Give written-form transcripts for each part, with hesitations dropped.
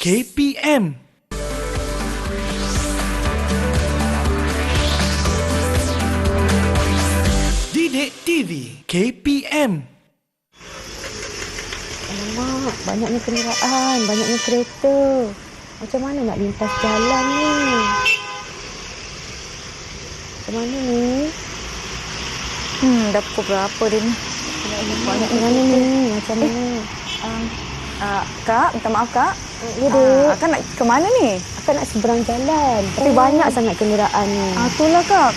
KPM. Didik TV KPM. Alamak, banyaknya kenderaan, banyaknya kereta. Macam mana nak lintas jalan ni? Macam mana ni? Dah pukul berapa dia ni? Banyak macam mana ni? Macam mana? Kak, minta maaf Kak. Ya, Dek. Akak nak ke mana ni? Akak nak seberang jalan. Tapi banyak sangat kenderaan ni. Itulah Kak.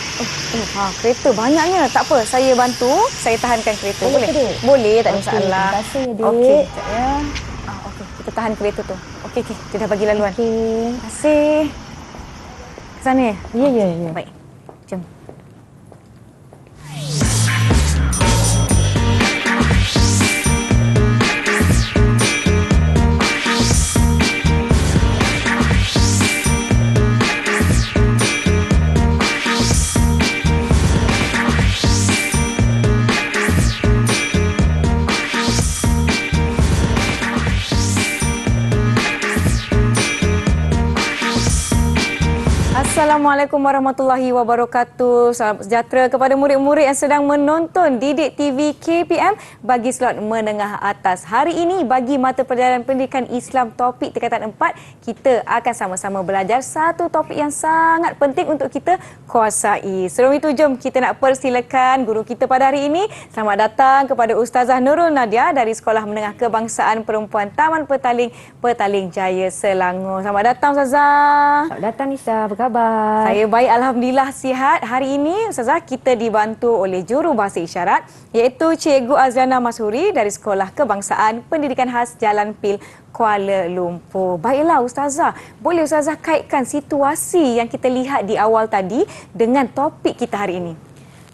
Kereta banyaknya. Tak apa, saya bantu. Saya tahankan kereta. Boleh ke, Dek? Boleh, tak ada Okey, masalah. terima kasih ya, Dek. Okey, sekejap ya. Okey, kita tahan kereta tu. Okey, kita dah bagi laluan. Okey. Terima kasih. Ke sana ya? Ya. Baik, jom. Assalamualaikum warahmatullahi wabarakatuh. Salam sejahtera kepada murid-murid yang sedang menonton Didik TV KPM bagi slot menengah atas. Hari ini bagi mata pelajaran pendidikan Islam topik tingkatan 4, kita akan sama-sama belajar satu topik yang sangat penting untuk kita kuasai. Sebelum itu jom kita nak persilakan guru kita pada hari ini. Selamat datang kepada Ustazah Nurul Nadia dari Sekolah Menengah Kebangsaan Perempuan Taman Petaling, Petaling Jaya, Selangor. Selamat datang Ustazah. Selamat datang Nisa, apa khabar? Saya baik, alhamdulillah sihat. Hari ini Ustazah kita dibantu oleh juru bahasa isyarat iaitu Cikgu Azlana Mashuri dari Sekolah Kebangsaan Pendidikan Khas Jalan Pil, Kuala Lumpur. Baiklah Ustazah, boleh Ustazah kaitkan situasi yang kita lihat di awal tadi dengan topik kita hari ini?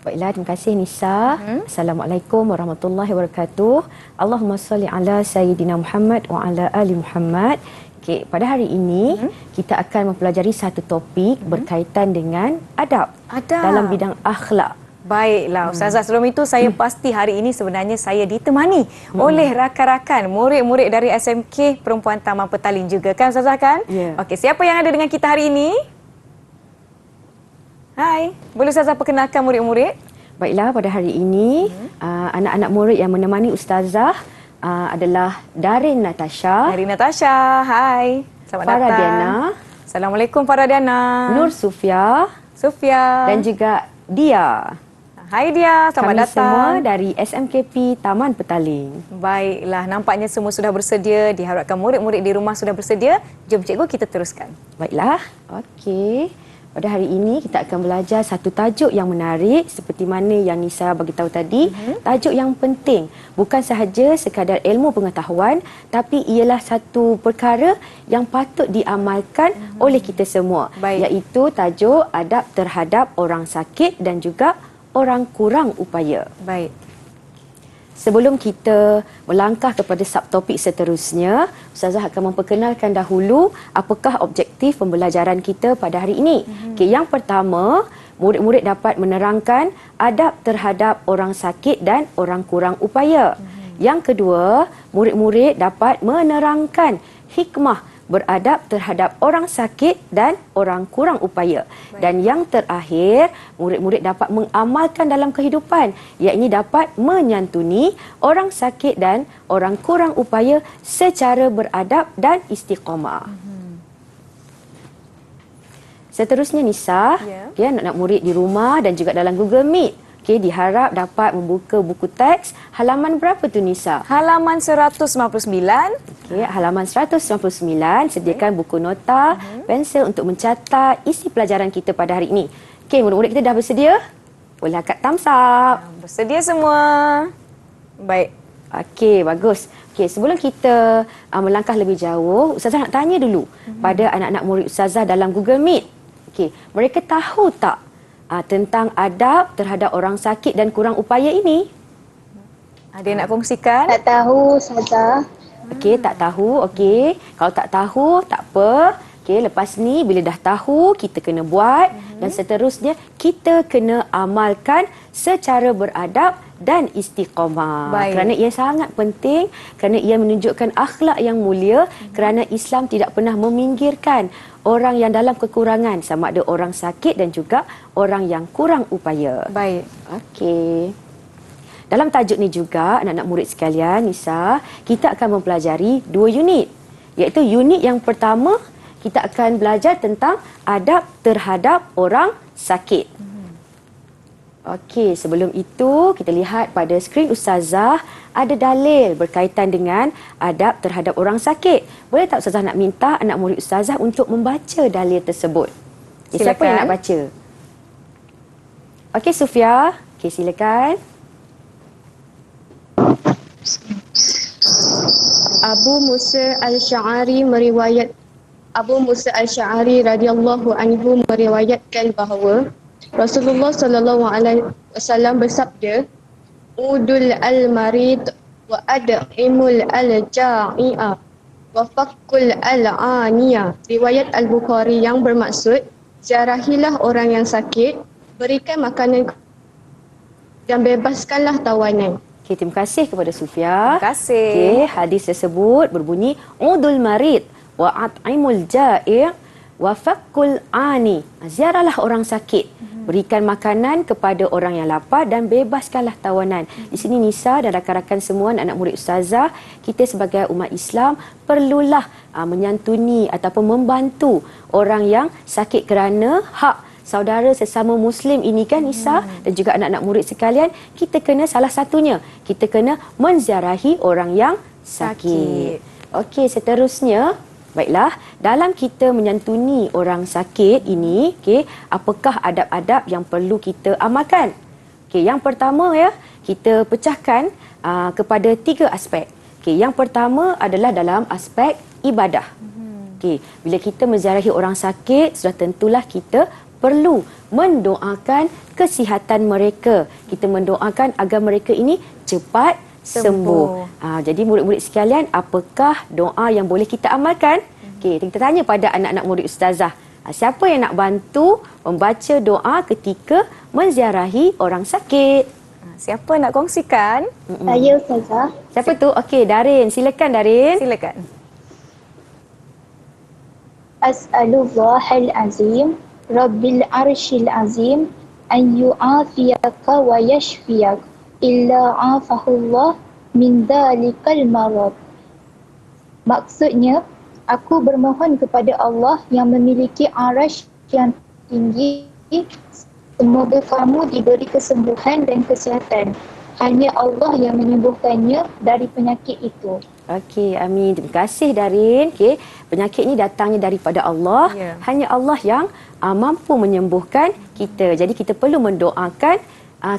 Baiklah, terima kasih Nisa. Assalamualaikum warahmatullahi wabarakatuh. Allahumma salli ala Sayyidina Muhammad wa ala ali Muhammad. Okey, pada hari ini kita akan mempelajari satu topik berkaitan dengan adab dalam bidang akhlak. Baiklah Ustazah, sebelum itu saya pasti hari ini sebenarnya saya ditemani oleh rakan-rakan murid-murid dari SMK Perempuan Taman Petaling juga kan Ustazah kan? Ya. Okey, siapa yang ada dengan kita hari ini? Hai, boleh Ustazah perkenalkan murid-murid? Baiklah, pada hari ini anak-anak murid yang menemani Ustazah adalah Darin Natasha, Dari Natasha, hai. Selamat datang. Faradiana, Assalamualaikum Faradiana. Nur Sufia Sufia. dan juga Dia. Hai Dia, selamat Kami datang. semua dari SMKP Taman Petaling. Baiklah, nampaknya semua sudah bersedia. Diharapkan murid-murid di rumah sudah bersedia. Jom cikgu kita teruskan. Baiklah, okey. Pada hari ini kita akan belajar satu tajuk yang menarik seperti mana yang Nisa bagi tahu tadi. Tajuk yang penting, bukan sahaja sekadar ilmu pengetahuan, tapi ialah satu perkara yang patut diamalkan oleh kita semua. Baik. Iaitu tajuk adab terhadap orang sakit dan juga orang kurang upaya. Baik. Sebelum kita melangkah kepada subtopik seterusnya, Ustazah akan memperkenalkan dahulu apakah objektif pembelajaran kita pada hari ini. Okey, yang pertama, murid-murid dapat menerangkan adab terhadap orang sakit dan orang kurang upaya. Yang kedua, murid-murid dapat menerangkan hikmah beradab terhadap orang sakit dan orang kurang upaya. Dan yang terakhir, murid-murid dapat mengamalkan dalam kehidupan, iaitu dapat menyantuni orang sakit dan orang kurang upaya secara beradab dan istiqamah. Seterusnya Nisa, Ya. anak-anak murid di rumah dan juga dalam Google Meet, diharap dapat membuka buku teks halaman berapa tu Nisa? Halaman 199. Okey, halaman 199, sediakan buku nota, pensel untuk mencatat isi pelajaran kita pada hari ini. Okey, murid-murid kita dah bersedia? Boleh akak thumbs up. Bersedia semua? Baik. Okey, bagus. Okey, sebelum kita melangkah lebih jauh, Ustazah nak tanya dulu pada anak-anak murid Ustazah dalam Google Meet. Okey, mereka tahu tak tentang adab terhadap orang sakit dan kurang upaya ini? Ada yang nak kongsikan? Tak tahu, Ustazah. Okey, tak tahu. Okey, kalau tak tahu, tak apa. Okey, lepas ni bila dah tahu, kita kena buat dan seterusnya kita kena amalkan secara beradab dan istiqamah. Baik. Kerana ia sangat penting, kerana ia menunjukkan akhlak yang mulia, kerana Islam tidak pernah meminggirkan orang yang dalam kekurangan, sama ada orang sakit dan juga orang yang kurang upaya. Baik. Okey. Dalam tajuk ni juga, anak-anak murid sekalian, Nisa, kita akan mempelajari 2 unit. Iaitu unit yang pertama, kita akan belajar tentang adab terhadap orang sakit. Okey, sebelum itu kita lihat pada skrin Ustazah ada dalil berkaitan dengan adab terhadap orang sakit. Boleh tak Ustazah nak minta anak murid Ustazah untuk membaca dalil tersebut? Siapa yang nak baca? Okey, Sufia. Okey, silakan. Abu Musa Al-Sy'ari radhiyallahu anhu meriwayatkan bahawa Rasulullah sallallahu alaihi wasallam bersabda, "Udul al-marid wa ad'imul al-ja'i'a wa fakkul al-'aniya." Riwayat Al-Bukhari yang bermaksud, ziarahilah orang yang sakit, berikan makanan dan bebaskanlah tawanan. Okey, terima kasih kepada Sufia. Terima kasih. Okey, hadis tersebut berbunyi udul marid wa at'imul ja'i' wa fakkul 'ani. Ziarahlah orang sakit. Berikan makanan kepada orang yang lapar dan bebaskanlah tawanan. Di sini Nisa dan rakan-rakan semua anak murid Ustazah, kita sebagai umat Islam perlulah menyantuni ataupun membantu orang yang sakit kerana hak saudara sesama Muslim ini kan Nisa dan juga anak-anak murid sekalian, kita kena salah satunya, kita kena menziarahi orang yang sakit. Okey, seterusnya, baiklah, dalam kita menyantuni orang sakit ini, okey, apakah adab-adab yang perlu kita amalkan? Okey, yang pertama ya, kita pecahkan kepada 3 aspek. Okey, yang pertama adalah dalam aspek ibadah. Okey, bila kita menziarahi orang sakit, sudah tentulah kita perlu mendoakan kesihatan mereka. Kita mendoakan agar mereka ini cepat sembuh. Jadi murid-murid sekalian, apakah doa yang boleh kita amalkan? Okey, kita tanya pada anak-anak murid Ustazah. Siapa yang nak bantu membaca doa ketika menziarahi orang sakit? Siapa nak kongsikan? Saya Ustazah. Siapa tu? Okey, Darin. Silakan Darin. Silakan. As'alullahal azim Rabbil arshil azim an yu'afiyaka wa yashfiyak illa afahullah min dhalikal marad. Maksudnya, aku bermohon kepada Allah yang memiliki arasy yang tinggi, semoga kamu diberi kesembuhan dan kesihatan. Hanya Allah yang menyembuhkannya dari penyakit itu. Okey, amin. Terima kasih Darin. Okey, penyakit ini datangnya daripada Allah. Hanya Allah yang mampu menyembuhkan kita. Jadi kita perlu mendoakan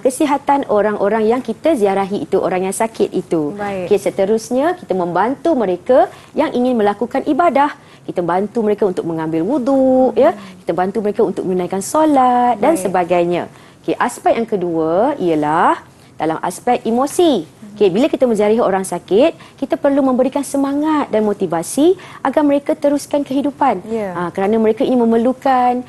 kesihatan orang-orang yang kita ziarahi itu, orang yang sakit itu. Okey, seterusnya kita membantu mereka yang ingin melakukan ibadah. Kita bantu mereka untuk mengambil wuduk, ya. Kita bantu mereka untuk menunaikan solat dan sebagainya. Okey, aspek yang kedua ialah dalam aspek emosi. Okey, bila kita menziarahi orang sakit, kita perlu memberikan semangat dan motivasi agar mereka teruskan kehidupan. Kerana mereka ini memerlukan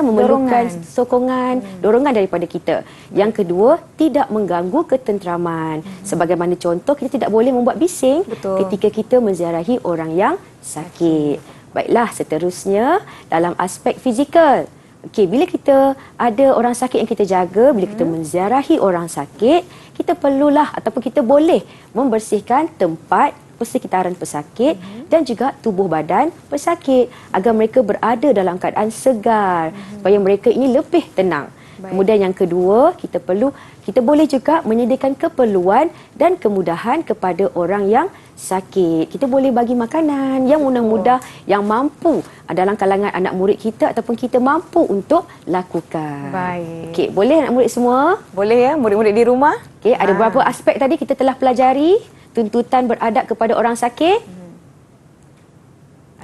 memerlukan sokongan, dorongan daripada kita. Yang kedua, tidak mengganggu ketenteraman. Sebagaimana contoh, kita tidak boleh membuat bising ketika kita menziarahi orang yang sakit. Baiklah, seterusnya dalam aspek fizikal. Okey, bila kita ada orang sakit yang kita jaga, bila kita menziarahi orang sakit, kita perlulah ataupun kita boleh membersihkan tempat persekitaran pesakit dan juga tubuh badan pesakit agar mereka berada dalam keadaan segar supaya mereka ini lebih tenang. Kemudian yang kedua, kita boleh juga menyediakan keperluan dan kemudahan kepada orang yang sakit. Kita boleh bagi makanan yang mudah-mudah, yang mampu dalam kalangan anak murid kita ataupun kita mampu untuk lakukan. Baik. Okey, boleh anak murid semua? Boleh ya, murid-murid di rumah? Okey, ada beberapa aspek tadi kita telah pelajari. Tuntutan beradab kepada orang sakit.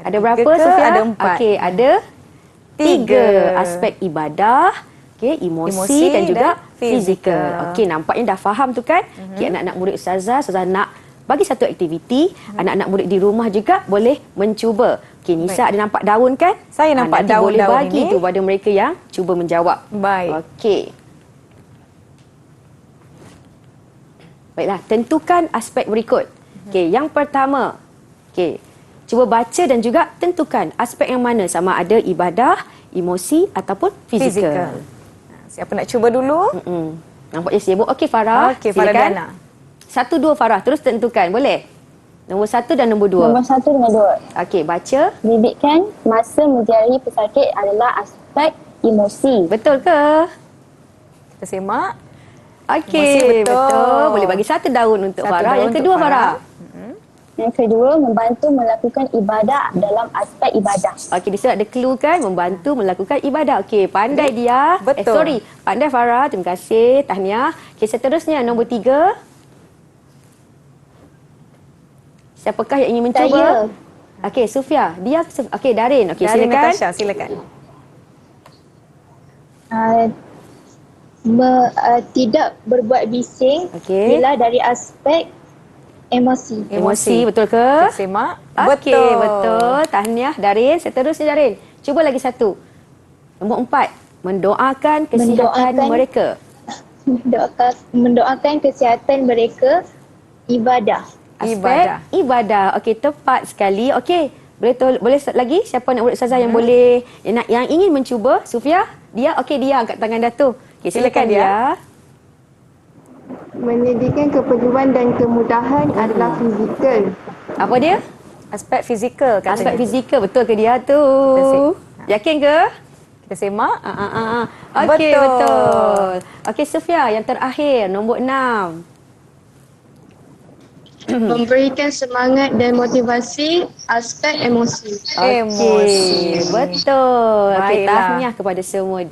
Ada berapa, Sufia? Ada 4. Okey, ada 3 aspek ibadah. Okey, emosi dan juga fizikal. Okey, nampaknya dah faham tu kan? Okey, anak-anak murid Ustazah nak bagi satu aktiviti, anak-anak murid di rumah juga boleh mencuba. Okey, Nisa ada nampak daun kan? Saya nampak nanti daun-daun boleh bagi ini. tu pada mereka yang cuba menjawab. Baik. Okey. Baiklah, tentukan aspek berikut. Okey, yang pertama. Okey, cuba baca dan juga tentukan aspek yang mana, sama ada ibadah, emosi ataupun fizikal. Siapa nak cuba dulu? Nampaknya sibuk. Okey, Farah. Okey, Farah silakan. Diana. 1, 2 Farah, terus tentukan. Boleh? Nombor 1 dan nombor 2. Nombor 1 dan 2. Okey, baca. Didikan masa menjadi pesakit adalah aspek emosi. Betul ke? Kita semak. Okey, Emosi betul. Boleh bagi 1 daun untuk Satu Farah. daun Yang untuk kedua, Farah. Farah. Yang kedua, membantu melakukan ibadah dalam aspek ibadah. Okey, di sini ada clue kan, membantu melakukan ibadah. Okey, pandai dia. Betul. Pandai Farah. Terima kasih. Tahniah. Okey, seterusnya nombor 3. Siapakah yang ingin mencuba? Saya. Okey, Sufia. Dia okey, Darin. Okey, Dari silakan. Natasha, silakan. Tidak berbuat bising Okey. bila dari aspek emosi. Emosi, betul ke? Kita semak. Okey, betul. Tahniah Darin. Seterusnya Darin. Cuba lagi 1. Nombor 4. Mendoakan kesihatan mereka. Mendoakan kesihatan mereka, ibadah. Aspek ibadah. Okey, tepat sekali. Okey, boleh lagi? Siapa nak murid Ustazah yang boleh yang ingin mencuba? Sufia? Dia? Okey, dia angkat tangan Datuk. Okey, silakan dia. Menyediakan keperluan dan kemudahan adalah fizikal. Apa dia? Aspek fizikal katanya. Aspek fizikal. Betul ke dia tu? Yakin ke? Kita semak. Okey, Betul. betul. Okey, Sufia, yang terakhir, nombor 6. Memberikan semangat dan motivasi, aspek emosi. Emosi. Betul. Okey, Baiklah. tahniah kepada semua.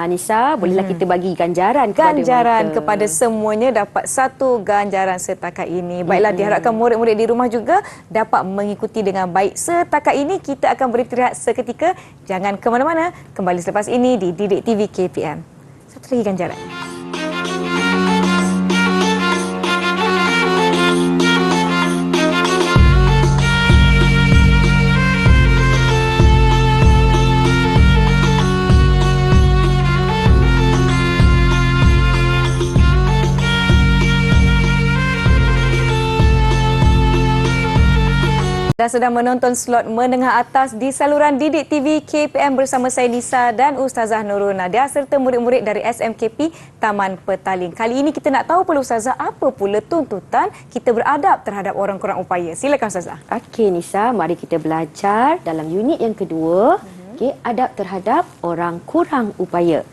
Nisa, bolehlah kita bagi ganjaran kepada Ganjaran mereka. kepada semuanya, dapat 1 ganjaran setakat ini. Baiklah, diharapkan murid-murid di rumah juga dapat mengikuti dengan baik. Setakat ini kita akan beristirahat seketika. Jangan ke mana-mana. Kembali selepas ini di Didik TV KPM. Satu lagi ganjaran. Dan sedang menonton slot menengah atas di saluran Didik TV KPM bersama saya Nisa dan Ustazah Nurul Nadia serta murid-murid dari SMKP Taman Petaling. Kali ini kita nak tahu pula Ustazah, apa pula tuntutan kita beradab terhadap orang kurang upaya. Silakan Ustazah. Okey Nisa, mari kita belajar dalam unit yang kedua. Okey, adab terhadap orang kurang upaya.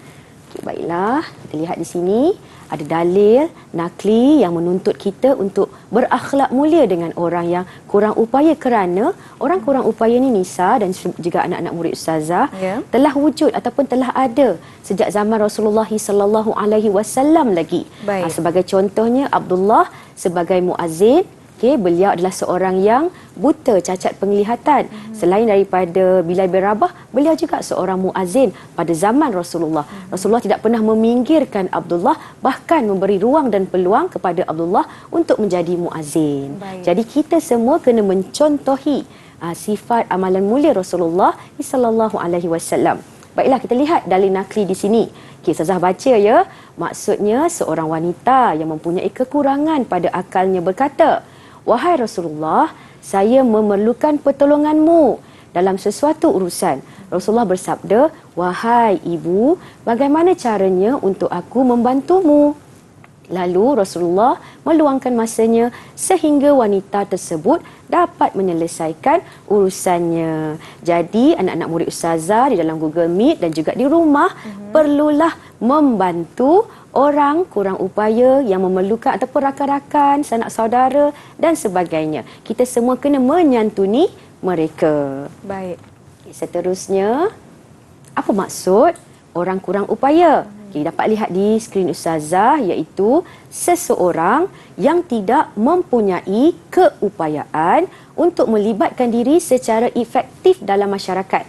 Okey, baiklah, kita lihat di sini ada dalil nakli yang menuntut kita untuk berakhlak mulia dengan orang yang kurang upaya, kerana orang kurang upaya ni Nisa dan juga anak-anak murid Ustazah telah wujud ataupun telah ada sejak zaman Rasulullah sallallahu alaihi wasallam lagi. Sebagai contohnya Abdullah sebagai muazzin. Okay, beliau adalah seorang yang buta, cacat penglihatan. Selain daripada Bilal bin Rabah, beliau juga seorang muazzin pada zaman Rasulullah. Rasulullah tidak pernah meminggirkan Abdullah, bahkan memberi ruang dan peluang kepada Abdullah untuk menjadi muazzin. Jadi kita semua kena mencontohi sifat amalan mulia Rasulullah sallallahu alaihi wasallam. Baiklah, kita lihat dalil nakli di sini. Okay, Ustazah baca ya. Maksudnya seorang wanita yang mempunyai kekurangan pada akalnya berkata, "Wahai Rasulullah, saya memerlukan pertolonganmu dalam sesuatu urusan." Rasulullah bersabda, "Wahai ibu, bagaimana caranya untuk aku membantumu?" Lalu Rasulullah meluangkan masanya sehingga wanita tersebut dapat menyelesaikan urusannya. Jadi anak-anak murid Ustazah di dalam Google Meet dan juga di rumah perlulah membantu orang kurang upaya yang memerlukan ataupun rakan-rakan, sanak saudara dan sebagainya. Kita semua kena menyantuni mereka. Baik. Seterusnya, apa maksud orang kurang upaya? Okay, dapat lihat di skrin Ustazah, iaitu seseorang yang tidak mempunyai keupayaan untuk melibatkan diri secara efektif dalam masyarakat.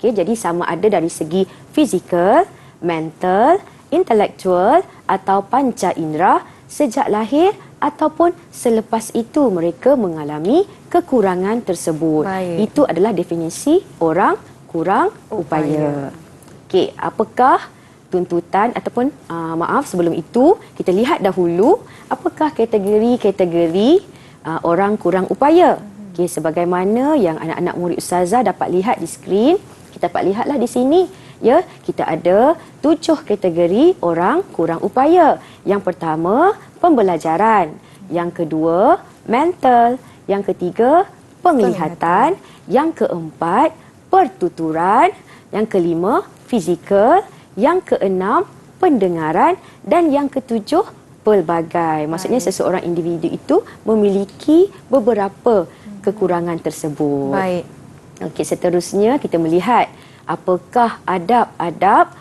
Okay, jadi sama ada dari segi fizikal, mental, intelektual atau panca indera sejak lahir ataupun selepas itu mereka mengalami kekurangan tersebut. Itu adalah definisi orang kurang upaya. Okey, apakah tuntutan ataupun sebelum itu kita lihat dahulu apakah kategori-kategori orang kurang upaya. Okey, sebagaimana yang anak-anak murid ustazah dapat lihat di skrin, kita dapat lihatlah di sini. Ya, kita ada 7 kategori orang kurang upaya. Yang pertama, pembelajaran. Yang kedua, mental. Yang ketiga, penglihatan. Yang keempat, pertuturan. Yang kelima, fizikal. Yang keenam, pendengaran. Dan yang ketujuh, pelbagai. Maksudnya seseorang individu itu memiliki beberapa kekurangan tersebut. Baik. Okey, seterusnya kita melihat apakah adab-adab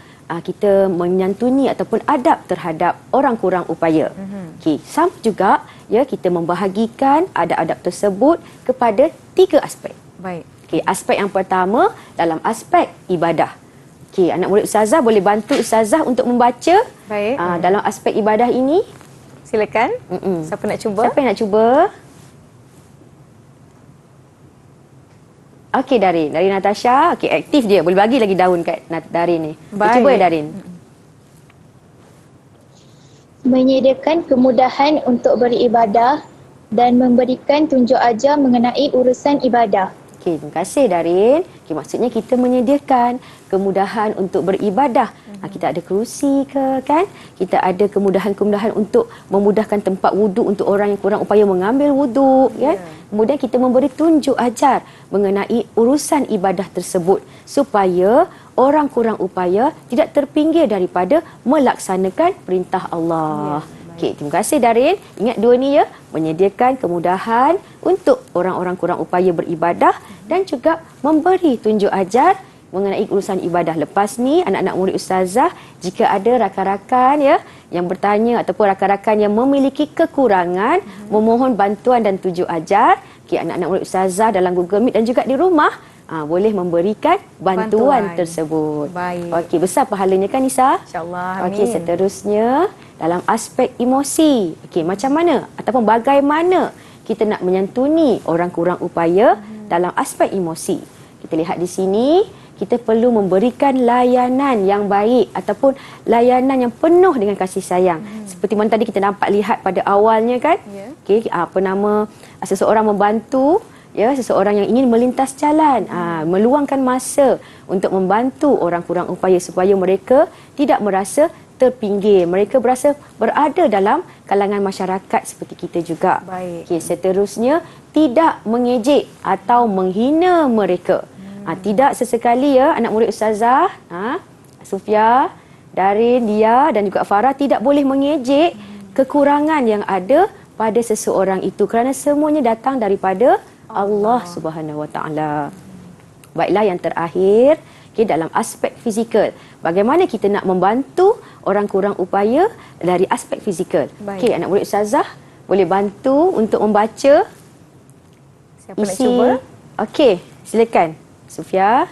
kita menyantuni ataupun adab terhadap orang kurang upaya. Okey, sama juga ya kita membahagikan adab-adab tersebut kepada 3 aspek. Baik. Okey, aspek yang pertama dalam aspek ibadah. Okey, anak murid ustazah boleh bantu ustazah untuk membaca Baik. dalam aspek ibadah ini. Silakan. Siapa nak cuba? Siapa yang nak cuba? Okey, Darin. Dari Natasha. Okey, aktif dia. Boleh bagi lagi daun kat Darin ni. Baik. Cuba ya, Darin. Menyediakan kemudahan untuk beribadah dan memberikan tunjuk ajar mengenai urusan ibadah. Okey, terima kasih Darin. Okey, maksudnya kita menyediakan kemudahan untuk beribadah. Kita ada kerusi ke kan? Kita ada kemudahan-kemudahan untuk memudahkan tempat wuduk untuk orang yang kurang upaya mengambil wuduk, kan? Kemudian kita memberi tunjuk ajar mengenai urusan ibadah tersebut supaya orang kurang upaya tidak terpinggir daripada melaksanakan perintah Allah. Okey, terima kasih Darin. Ingat dua ni ya, menyediakan kemudahan untuk orang-orang kurang upaya beribadah dan juga memberi tunjuk ajar mengenai urusan ibadah. Lepas ni anak-anak murid ustazah, jika ada rakan-rakan ya yang bertanya ataupun rakan-rakan yang memiliki kekurangan memohon bantuan dan tunjuk ajar, anak-anak murid ustazah dalam Google Meet dan juga di rumah boleh memberikan bantuan tersebut. Baik. Okey, besar pahalanya kan Nisa? InsyaAllah. Amin. Okey, seterusnya dalam aspek emosi. Okey, macam mana ataupun bagaimana kita nak menyantuni orang kurang upaya dalam aspek emosi. Kita lihat di sini, kita perlu memberikan layanan yang baik ataupun layanan yang penuh dengan kasih sayang. Seperti mana tadi kita nampak lihat pada awalnya kan? Okey, seseorang membantu seseorang yang ingin melintas jalan, meluangkan masa untuk membantu orang kurang upaya supaya mereka tidak merasa terpinggir. Mereka berasa berada dalam kalangan masyarakat seperti kita juga. Baik. Okey, seterusnya tidak mengejek atau menghina mereka. Tidak sesekali ya anak murid ustazah, Sufia, Darin, Dia dan juga Farah tidak boleh mengejek kekurangan yang ada pada seseorang itu kerana semuanya datang daripada Allah Subhanahu Wa Taala. Baiklah, yang terakhir, dalam aspek fizikal. Bagaimana kita nak membantu orang kurang upaya dari aspek fizikal. Okey, anak murid ustazah boleh bantu untuk membaca. Siapa nak cuba? Okey, silakan. Sufia.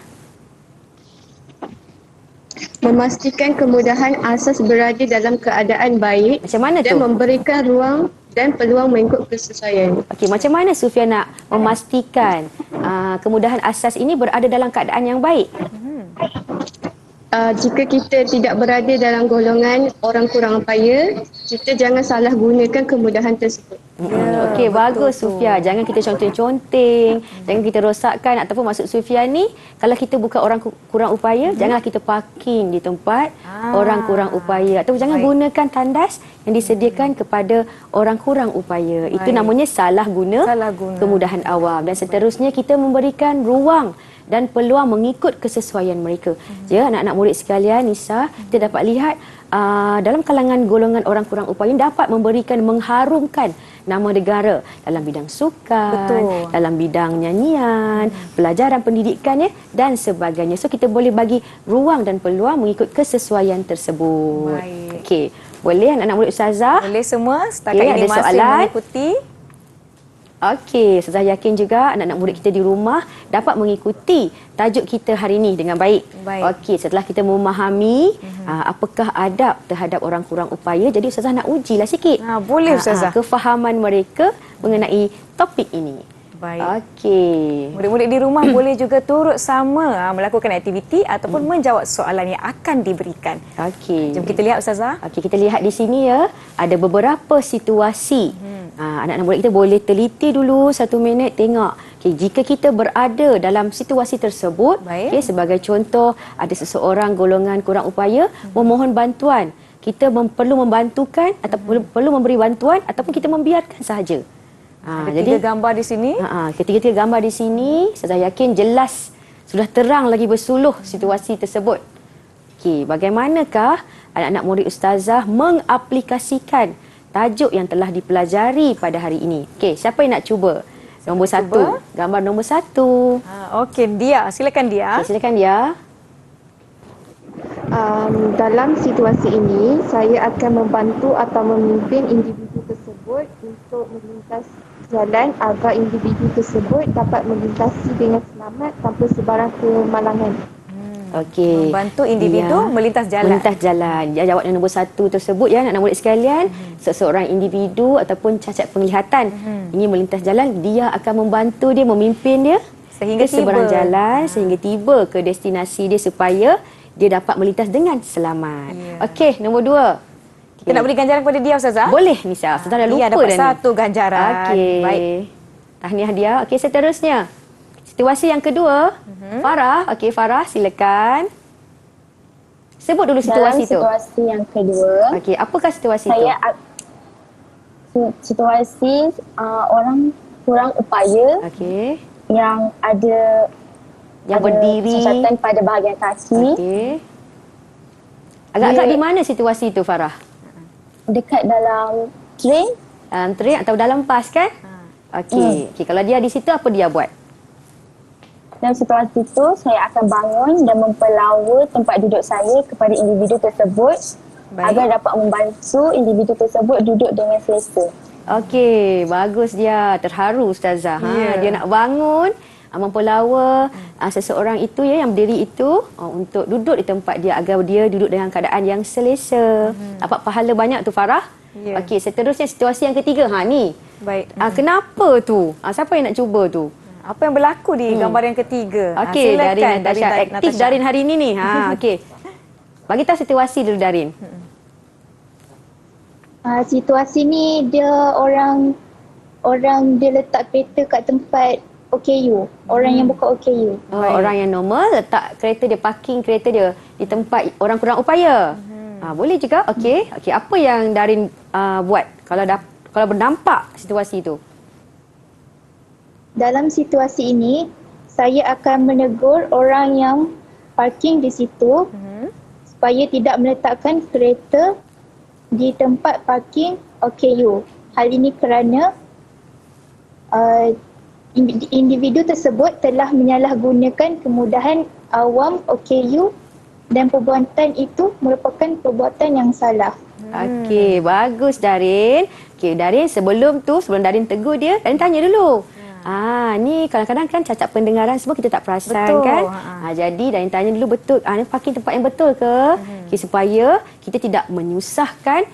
Memastikan kemudahan asas berada dalam keadaan baik Macam mana dan tu? memberikan ruang dan peluang mengikut kesesuaian. Okey, macam mana Sufia nak memastikan kemudahan asas ini berada dalam keadaan yang baik? Jika kita tidak berada dalam golongan orang kurang upaya, kita jangan salah gunakan kemudahan tersebut. Okey, bagus Sufia. Jangan kita conteng-conteng, jangan kita rosakkan ataupun maksud Sufia ni, kalau kita bukan orang kurang upaya, janganlah kita parking di tempat orang kurang upaya ataupun jangan gunakan tandas yang disediakan kepada orang kurang upaya. Itu namanya salah guna kemudahan awam. Dan seterusnya kita memberikan ruang dan peluang mengikut kesesuaian mereka. Ya, anak-anak murid sekalian, Nisa, kita dapat lihat dalam kalangan golongan orang kurang upaya dapat memberikan, mengharumkan nama negara dalam bidang sukan, dalam bidang nyanyian, pelajaran pendidikan dan sebagainya. So kita boleh bagi ruang dan peluang mengikut kesesuaian tersebut. Okey, boleh anak-anak murid ustazah? Boleh semua. Setakat Okey, ini ada masih soalan? mengikuti. Okey, saya yakin juga anak-anak murid kita di rumah dapat mengikuti tajuk kita hari ini dengan baik. Okey, setelah kita memahami apakah adab terhadap orang kurang upaya, jadi Ustazah nak ujilah sikit. Boleh Ustazah. Kefahaman mereka mengenai topik ini. Baik. Okey. Murid-murid di rumah boleh juga turut sama melakukan aktiviti ataupun menjawab soalan yang akan diberikan. Okey. Jom kita lihat Ustazah. Okey, kita lihat di sini ya, ada beberapa situasi. Anak-anak murid kita boleh teliti dulu 1 minit tengok. Okey, jika kita berada dalam situasi tersebut, Baik. okey, sebagai contoh ada seseorang golongan kurang upaya memohon bantuan. Kita perlu membantukan atau perlu memberi bantuan ataupun kita membiarkan sahaja. Ada 3 gambar di sini. Ketiga-tiga gambar di sini, saya yakin jelas sudah terang lagi bersuluh situasi tersebut. Okey, bagaimanakah anak-anak murid ustazah mengaplikasikan tajuk yang telah dipelajari pada hari ini? Okey, siapa yang nak cuba? Nombor 1. Gambar nombor 1. Okey, Dia. Silakan Dia. Okay, silakan dia. Dalam situasi ini, saya akan membantu atau memimpin individu tersebut untuk melintas jalan agar individu tersebut dapat melintasi dengan selamat tanpa sebarang kemalangan. Okey. Membantu individu melintas jalan. Melintas jalan. Dia jawab yang nombor 1 tersebut ya, anak-anak murid sekalian. Seseorang individu ataupun cacat penglihatan ingin melintas jalan, dia akan membantu dia, memimpin dia Sehingga ke seberang tiba. jalan sehingga tiba ke destinasi dia supaya dia dapat melintas dengan selamat. Ya. Okey, nombor 2. Kita nak beri ganjaran kepada Dia Ustazah. Boleh Nisa. Ustazah dah Dia lupa dapat dah ni. 1 ganjaran. Okey. Baik. Tahniah dia. Okey, seterusnya. Situasi yang kedua. Farah. Okey, Farah silakan. Sebut dulu situasi tu. Dalam situasi yang kedua, Okey, apakah situasi saya situasi orang kurang upaya Okey. yang ada Berdiri. cacatan pada bahagian kaki Okey. Agak-agak di mana situasi tu Farah? dekat dalam train. Dalam train atau dalam bas kan? Okey. Okey, kalau dia di situ apa dia buat? Dalam situasi itu, saya akan bangun dan mempelawa tempat duduk saya kepada individu tersebut agar dapat membantu individu tersebut duduk dengan selesa. Okey, bagus dia. Terharu Ustazah. Dia nak bangun, mempelawa seseorang itu ya yang berdiri itu untuk duduk di tempat dia agar dia duduk dengan keadaan yang selesa. Dapat pahala banyak tu Farah. Ya. Okey, seterusnya situasi yang ketiga. Ni. Baik. Kenapa tu? Siapa yang nak cuba tu? Apa yang berlaku di gambar yang ketiga? Okey, Silakan, Darin Natasha. Aktif Natasha. Darin hari ini ni. Okey. Bagi tahu situasi dulu Darin. Situasi ni dia orang dia letak kereta kat tempat OKU. Orang yang buka OKU. Orang yang normal letak kereta dia, parking kereta dia di tempat orang kurang upaya. Boleh juga. Okey. Okey, apa yang Darin buat kalau berdampak situasi itu? Dalam situasi ini, saya akan menegur orang yang parking di situ supaya tidak meletakkan kereta di tempat parking OKU. Hal ini kerana individu tersebut telah menyalahgunakan kemudahan awam OKU dan perbuatan itu merupakan perbuatan yang salah. Okey, bagus Darin. Okey, Darin sebelum Darin tegur dia, Darin tanya dulu. Ni kadang-kadang kan cacat pendengaran semua kita tak perasan. Betul. Kan. Jadi Darin tanya dulu betul, ni parking tempat yang betul ke? Okay, supaya kita tidak menyusahkan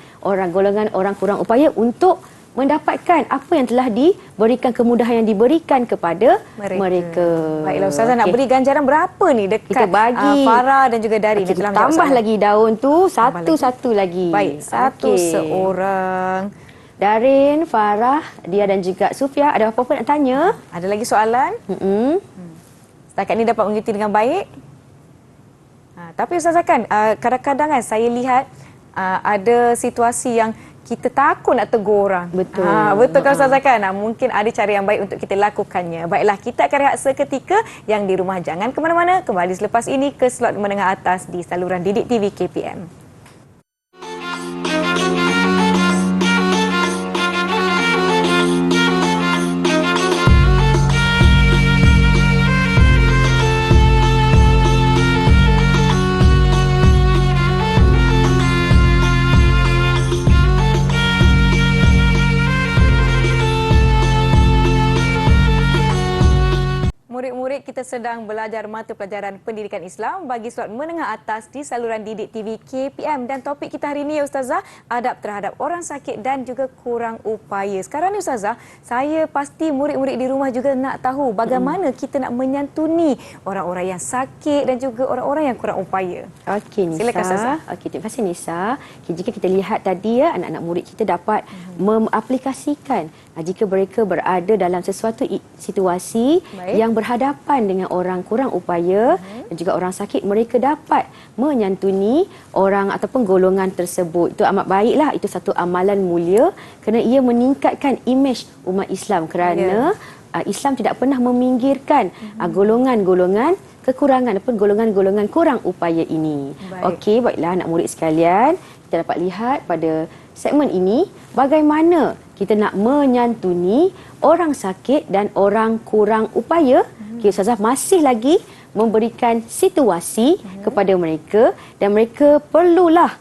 golongan orang kurang upaya untuk mendapatkan apa yang telah diberikan, kemudahan yang diberikan kepada mereka. Baiklah Ustazah, nak beri ganjaran berapa ni dekat kita bagi Farah dan juga Darin? kita yang telah menjawab tambah soalan? lagi daun tu satu-satu lagi. Baik, satu seorang. Darin, Farah, Dia dan juga Sufia, ada apa-apa nak tanya? Ada lagi soalan? Setakat ni dapat mengikuti dengan baik. Tapi Ustazah kan, kadang-kadang kan saya lihat ada situasi yang kita takut nak tegur orang. Betul. Betul kan Ustazah kan? Mungkin ada cara yang baik untuk kita lakukannya. Baiklah, kita akan rehat seketika. Yang di rumah jangan ke mana-mana. Kembali selepas ini ke slot menengah atas di saluran Didik TV KPM. Murid-murid murid, kita sedang belajar mata pelajaran pendidikan Islam bagi slot menengah atas di saluran Didik TV KPM, dan topik kita hari ini ya Ustazah, adab terhadap orang sakit dan juga kurang upaya. Sekarang ni Ustazah, saya pasti murid-murid di rumah juga nak tahu bagaimana kita nak menyantuni orang-orang yang sakit dan juga orang-orang yang kurang upaya. Okey Nisa. Silakan Ustazah. Okey, terima kasih Nisa. Okay, jika kita lihat tadi ya, anak-anak murid kita dapat mengaplikasikan jika mereka berada dalam sesuatu situasi yang berhadapan dengan orang kurang upaya dan juga orang sakit, mereka dapat menyantuni orang ataupun golongan tersebut. Itu amat baiklah, itu satu amalan mulia kerana ia meningkatkan imej umat Islam, kerana Islam tidak pernah meminggirkan golongan-golongan kekurangan ataupun golongan-golongan kurang upaya ini. Okey, baiklah anak murid sekalian, kita dapat lihat pada segmen ini bagaimana kita nak menyantuni orang sakit dan orang kurang upaya. Okey, Ustazah masih lagi memberikan situasi kepada mereka dan mereka perlulah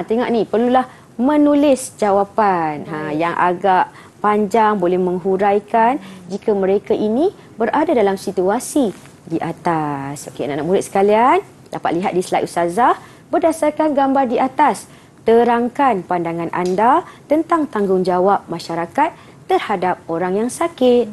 tengok ni, perlulah menulis jawapan yang agak panjang, boleh menghuraikan jika mereka ini berada dalam situasi di atas. Okey, anak-anak murid sekalian, dapat lihat di slide Ustazah, berdasarkan gambar di atas, terangkan pandangan anda tentang tanggungjawab masyarakat terhadap orang yang sakit.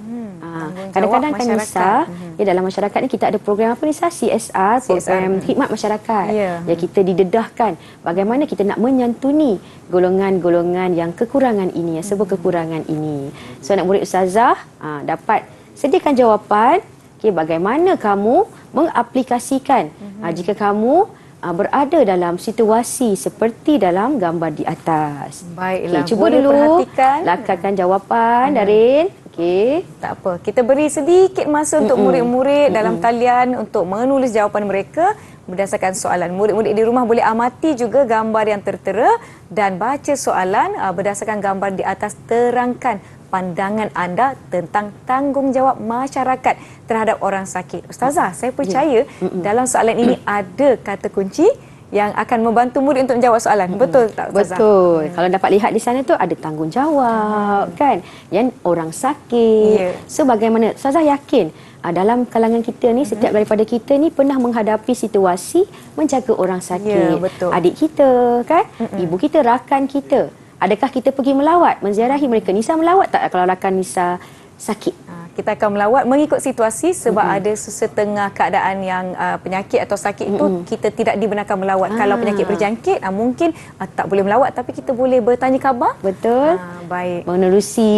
Kadang-kadang kan Nisa, dalam masyarakat ni kita ada program apa Nisa? CSR, program khidmat masyarakat. Ya, kita didedahkan bagaimana kita nak menyantuni golongan-golongan yang kekurangan ini, yang serba kekurangan ini. So anak murid Ustazah dapat sediakan jawapan. Okay, bagaimana kamu mengaplikasikan jika kamu berada dalam situasi seperti dalam gambar di atas. Baiklah, cuba boleh dulu perhatikan. lakarkan jawapan, Darin. Okey. Tak apa, kita beri sedikit masa untuk murid-murid dalam talian untuk menulis jawapan mereka berdasarkan soalan. Murid-murid di rumah boleh amati juga gambar yang tertera dan baca soalan berdasarkan gambar di atas. Terangkan pandangan anda tentang tanggungjawab masyarakat terhadap orang sakit. Ustazah, saya percaya dalam soalan ini ada kata kunci yang akan membantu murid untuk menjawab soalan. Betul tak Ustazah? Betul. Kalau dapat lihat di sana tu ada tanggungjawab kan, yang orang sakit. So bagaimana? Ustazah yakin dalam kalangan kita ni, setiap daripada kita ni pernah menghadapi situasi menjaga orang sakit. Adik kita kan, ibu kita, rakan kita. Adakah kita pergi melawat, menziarahi mereka? Nisa melawat tak kalau rakan Nisa sakit? Kita akan melawat mengikut situasi sebab ada setengah keadaan yang penyakit atau sakit itu kita tidak dibenarkan melawat. Kalau penyakit berjangkit mungkin tak boleh melawat, tapi kita boleh bertanya khabar. Betul. Baik. Menerusi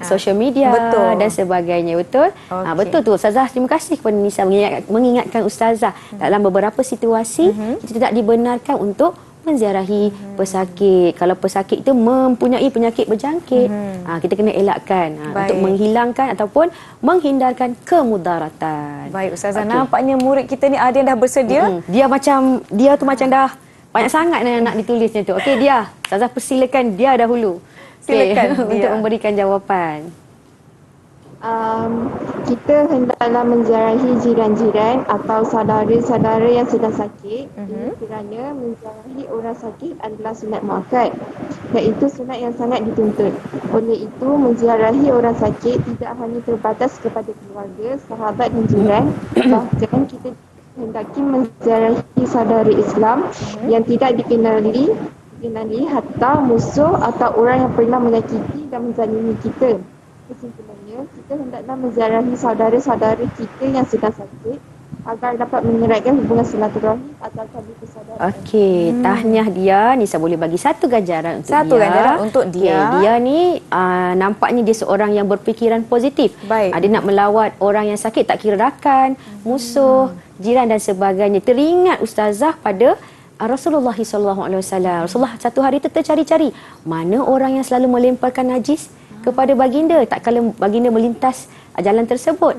social media dan sebagainya. Betul. Betul tu Ustazah. Terima kasih kepada Nisa mengingatkan Ustazah dalam beberapa situasi kita tidak dibenarkan untuk menziarahi pesakit. Kalau pesakit itu mempunyai penyakit berjangkit, kita kena elakkan untuk menghilangkan ataupun menghindarkan kemudaratan. Baik Ustazah, nampaknya murid kita ni ada yang dah bersedia. Dia tu macam dah banyak sangat nak ditulisnya tu. Okey, dia. Ustazah persilakan dia dahulu. Silakan untuk memberikan jawapan. Kita hendaklah menziarahi jiran-jiran atau saudara-saudara yang sedang sakit. Ini kerana menziarahi orang sakit adalah sunat muakkad, iaitu sunat yang sangat dituntut. Oleh itu, menziarahi orang sakit tidak hanya terbatas kepada keluarga, sahabat dan jiran, bahkan kita hendaki menziarahi saudara Islam yang tidak dikenali hatta musuh atau orang yang pernah menyakiti dan menzalimi kita. Kesimpulannya, kita hendaklah menziarahi saudara-saudara kita yang sedang sakit agar dapat mengeratkan hubungan silaturahim atau tali persaudaraan. Okey, tahniah dia. Nisa boleh bagi satu ganjaran untuk dia. Satu ganjaran untuk dia. Dia ni nampaknya dia seorang yang berfikiran positif. Dia nak melawat orang yang sakit, tak kira rakan, musuh, jiran dan sebagainya. Teringat Ustazah pada Rasulullah SAW. Rasulullah satu hari itu tercari-cari mana orang yang selalu melemparkan najis kepada baginda tak kala baginda melintas jalan tersebut.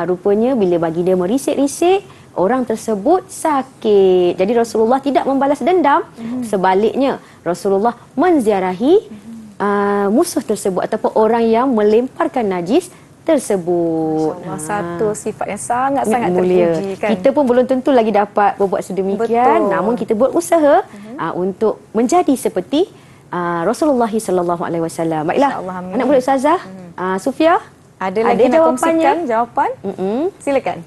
Rupanya bila baginda merisik-risik, orang tersebut sakit. Jadi Rasulullah tidak membalas dendam. Sebaliknya, Rasulullah menziarahi musuh tersebut ataupun orang yang melemparkan najis tersebut. Masya-Allah, satu sifat yang sangat-sangat mulia. terpuji kan. Kita pun belum tentu lagi dapat berbuat sedemikian, namun kita buat usaha untuk menjadi seperti Rasulullah sallallahu alaihi wasallam. Baiklah, anak murid Ustazah, Sufia, Ada lagi nak jawapannya? kongsikan jawapan? Silakan.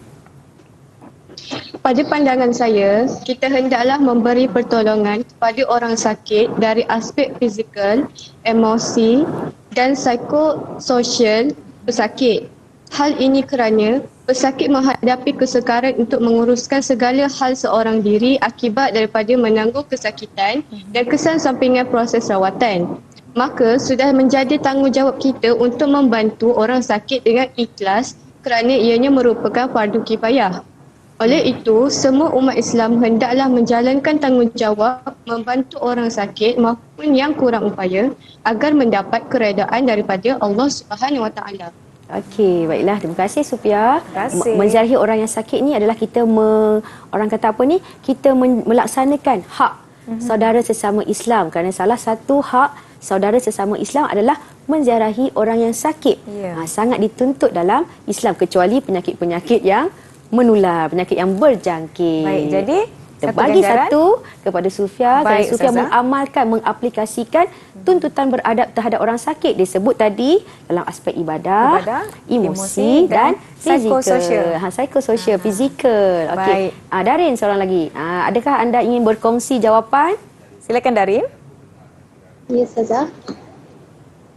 Pada pandangan saya, kita hendaklah memberi pertolongan kepada orang sakit dari aspek fizikal, emosi dan psikososial pesakit. Hal ini kerana pesakit menghadapi kesukaran untuk menguruskan segala hal seorang diri akibat daripada menanggung kesakitan dan kesan sampingan proses rawatan. Maka sudah menjadi tanggungjawab kita untuk membantu orang sakit dengan ikhlas kerana ianya merupakan fardu kifayah. Oleh itu, semua umat Islam hendaklah menjalankan tanggungjawab membantu orang sakit maupun yang kurang upaya agar mendapat keredaan daripada Allah Subhanahu Wa Taala. Okey, baiklah. Terima kasih Sufia. Terima kasih. Menziarahi orang yang sakit ni adalah kita orang kata apa ni? Kita melaksanakan hak saudara sesama Islam, kerana salah satu hak saudara sesama Islam adalah menziarahi orang yang sakit. Ya. Sangat dituntut dalam Islam, kecuali penyakit-penyakit yang menular, penyakit yang berjangkit. Baik, jadi kita bagi satu kepada Sufia, kerana Baik, Sufia Ustazah. mengamalkan, mengaplikasikan tuntutan beradab terhadap orang sakit. Disebut tadi dalam aspek ibadah, emosi dan psikososial. Psikososial, fizikal. Okey. Baik. Darin seorang lagi. Adakah anda ingin berkongsi jawapan? Silakan Darin. Ya, Ustazah.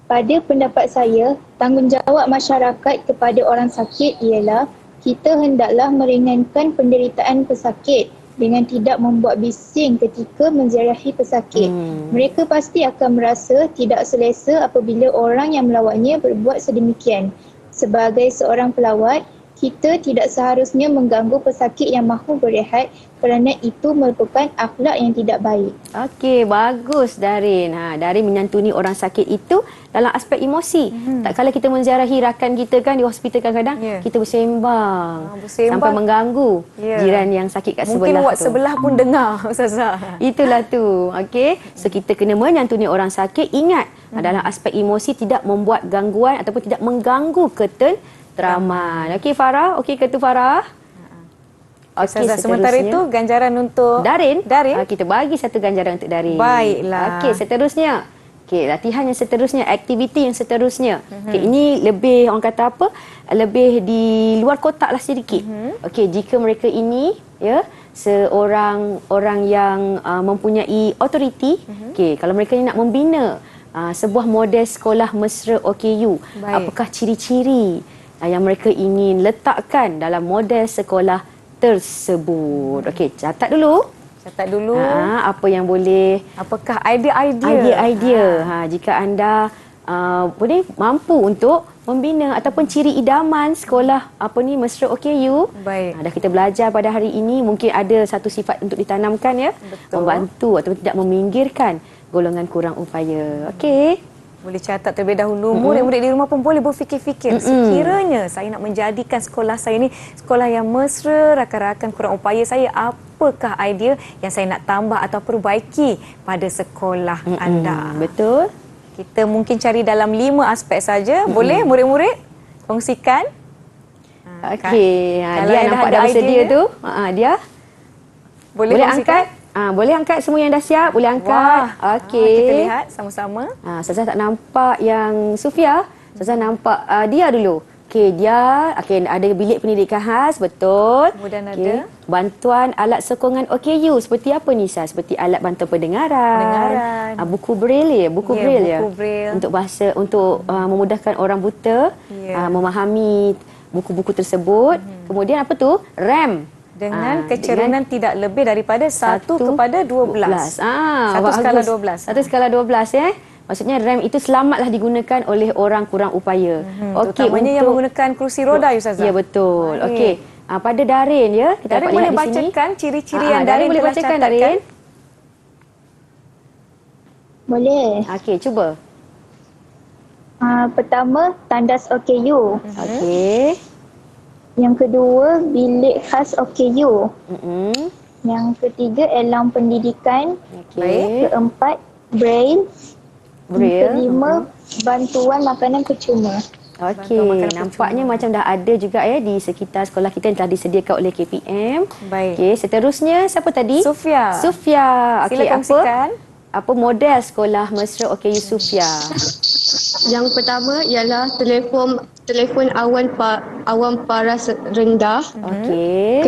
Pada pendapat saya, tanggungjawab masyarakat kepada orang sakit ialah kita hendaklah meringankan penderitaan pesakit dengan tidak membuat bising ketika menziarahi pesakit. Mereka pasti akan merasa tidak selesa apabila orang yang melawatnya berbuat sedemikian. Sebagai seorang pelawat, kita tidak seharusnya mengganggu pesakit yang mahu berehat kerana itu merupakan akhlak yang tidak baik. Okey, bagus Darin. Darin menyantuni orang sakit itu dalam aspek emosi. Tak kala kita menziarahi rakan kita kan di hospital kadang-kadang kita bersembang, sampai mengganggu jiran yang sakit kat Mungkin sebelah ward tu. sebelah pun dengar Ustazah. Itulah tu. Okey. So kita kena menyantuni orang sakit. Ingat, dalam aspek emosi tidak membuat gangguan ataupun tidak mengganggu ketenteraman. Okey Farah, okey ke tu Farah? Okey, Ustazah, sementara itu ganjaran untuk Darin. Darin. Kita bagi satu ganjaran untuk Darin. Baiklah. Okey, seterusnya. Okey, latihan yang seterusnya, aktiviti yang seterusnya. Okey, ini lebih orang kata apa? Lebih di luar kotak lah sedikit. Okey, jika mereka ini seorang orang yang mempunyai autoriti, okey, kalau mereka ni nak membina sebuah model sekolah mesra OKU, apakah ciri-ciri yang mereka ingin letakkan dalam model sekolah tersebut? Okey, catat dulu. Catat dulu. Apa yang boleh, apakah idea-idea? Idea-idea. Jika anda boleh mampu untuk membina ataupun ciri idaman sekolah mesra OKU. Baik. Dah kita belajar pada hari ini, mungkin ada satu sifat untuk ditanamkan ya. Betul. Membantu ataupun tidak meminggirkan golongan kurang upaya. Okey. Boleh catat terlebih dahulu. Murid-murid di rumah pun boleh berfikir-fikir. Sekiranya saya nak menjadikan sekolah saya ni sekolah yang mesra, rakan-rakan kurang upaya saya, apakah idea yang saya nak tambah atau perbaiki pada sekolah anda? Betul. Kita mungkin cari dalam 5 aspek saja. Boleh murid-murid kongsikan? Okey. Kalau Dia yang dah nampak ada dah bersedia idea, tu. Dia Boleh boleh kongsikan? angkat. Boleh angkat, semua yang dah siap, boleh angkat. Wah, Okey. kita lihat sama-sama. Ustazah tak nampak yang Sufia. Ustazah nampak dia dulu. Okey, dia ada bilik pendidikan khas, betul. Kemudian Okey. ada Bantuan alat sokongan OKU seperti apa ni Saz? Seperti alat bantuan pendengaran. Buku braille buku Ya, braille buku braille. untuk bahasa memudahkan orang buta memahami buku-buku tersebut. Kemudian apa tu? RAM. dengan kecerunan tidak lebih daripada 1 kepada 12. Satu bagus. skala 12. Satu skala 12 Maksudnya RAM itu selamatlah digunakan oleh orang kurang upaya. Okey, Terutamanya yang menggunakan kerusi roda, Ustazah. Ya, betul. Baik. Okey. Pada Darin kita Darin dapat boleh lihat di sini. bacakan ciri-ciri yang Darin boleh telah bacakan, catatkan? Darin? Boleh. Okey, cuba. Pertama, tandas OKU. Okey. Yang kedua, bilik khas OKU. Yang ketiga, elang pendidikan. Okey. Keempat, braille. Braille. Kelima, bantuan makanan percuma. Okey, nampaknya macam dah ada juga di sekitar sekolah kita yang telah disediakan oleh KPM. Baik. Okey, seterusnya siapa tadi? Sufia. Sufia. Sila Okey, kongsikan. apa model sekolah mesra OKU Sufia? Yang pertama ialah telefon awam paras rendah. Okey.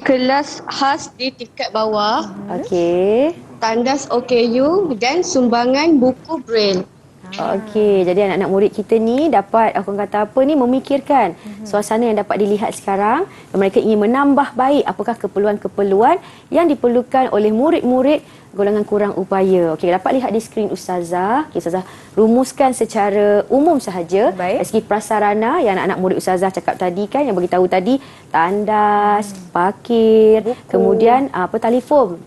Kelas khas di tingkat bawah. Okey. Tandas OKU dan sumbangan buku braille. Okey, jadi anak-anak murid kita ni dapat, aku kata apa ni, memikirkan suasana yang dapat dilihat sekarang dan mereka ingin menambah baik apakah keperluan-keperluan yang diperlukan oleh murid-murid golongan kurang upaya. Okey, dapat lihat di skrin Ustazah. Okey, Ustazah rumuskan secara umum sahaja. Dari segi prasarana yang anak-anak murid Ustazah cakap tadi kan, yang beritahu tadi, tandas, parkir, buku. Kemudian